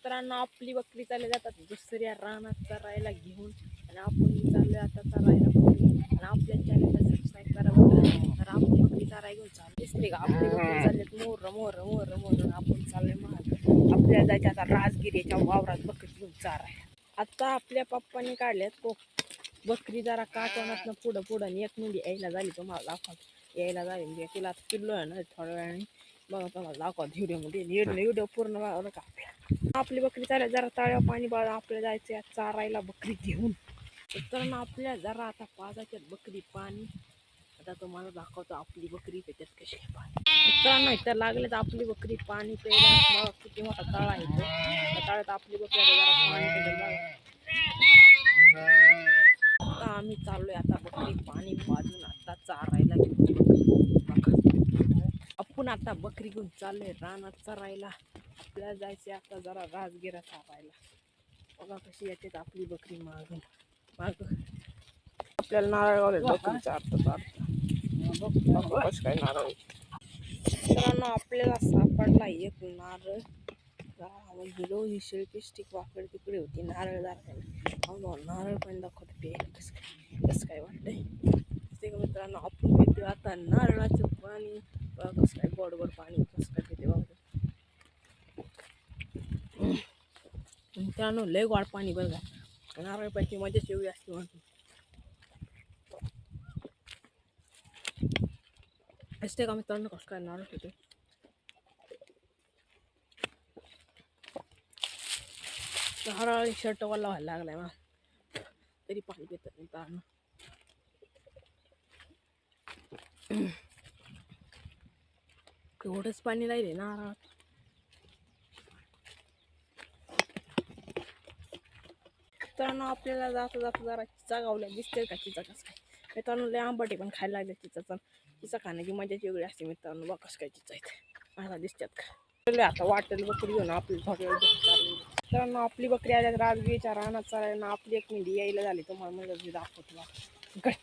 मित्रांनो आपली बकरी चालले जातात दुसऱ्या रानात चरायला घेऊन आणि आपण चाललोय आता चरायला बकरी आणि आपल्या चॅनलला सबस्क्राईब करा बघा. तर आपण बकरी चरायला घेऊन चालू दिसते का आपली बकरी चाललेत मोर मोर मोर मोर आपण चाललोय महाग आपल्याला जायचं आता राजगिरीच्या वावरात बकरी घेऊन चारायला. आता आपल्या पप्पांनी काढल्यात बकरी जरा काटवण्यातनं पुढं पुढं आणि एक मिनिट यायला झाली तुम्हाला दाखवत यायला झाली म्हणजे तिला आता किल्लो आहे ना थोड्या वेळाने बघा तुम्हाला दाखवत व्हिडिओमध्ये व्हिडिओ पूर्ण बघा का आपली बकरी चालल्या जरा तळ्यावर पाणी बघा आपल्याला जायचं चारायला बकरी घेऊन. तर आपल्या जरा आता पाजाच्यात बकरी पाणी आता तुम्हाला दाखवतो आपली बकरी त्याच्यात कशी पाणी मित्रांनो इथं लागले तर आपली बकरी पाणी प्यायला बघा किती मोठा तळा आहे त्या तळ्यात आपली बकरी जरा पाणी प्यायला आता आम्ही चाललोय आता बकरी पाणी पाजून आता चारायला घेऊन आपण आता बकरी घेऊन चाललोय रानात चरायला आपल्याला जायचे आता जरा राजगिरा चारायला बघा कशी येते आपली बकरी माग माग आपल्याला नारळ गावले बकरी चारता चारता कसं काय नारळ मित्रांनो आपल्याला सापडला एक नारळ हिरो ही शिल्पी स्टिक वाकड तिकडे होती नारळ दाखवायला नारळ पण दाखवते प्यायला कसं काय वाटतंय ते मित्रांनो आपण पितो आता नारळाचं पाणी कसं काय गोड गोड पाणी कसं काय पिते बघा मित्रांनो लय गोड पाणी बघा नारळ पाहिजे मजाच एवढी असते म्हणून असते का मित्रांनो कसं काय नारळ पितो हळूहळू शर्ट वाला व्हायला लागलाय मग तरी पाणी पितात मित्रांनो केवढंच पाणी राहिले नारळात मित्रांनो आपल्याला जाता जाता जरा चिचा गावल्या दिसते का चिचा कसं काय मित्रांनो लय आंबटे पण खायला लागले चिचा खाण्याची मजाच वेगळी असते मित्रांनो बघ कसं काय चिचा इथे मला दिसतात का आता वाटेल बकरी घेऊन आपली थोड्या मित्रांनो आपली बकरी आल्या राजगिरीच्या रानात चालायला आपली एक मिनिट यायला झाली तुम्हाला म्हणजे दाखवतो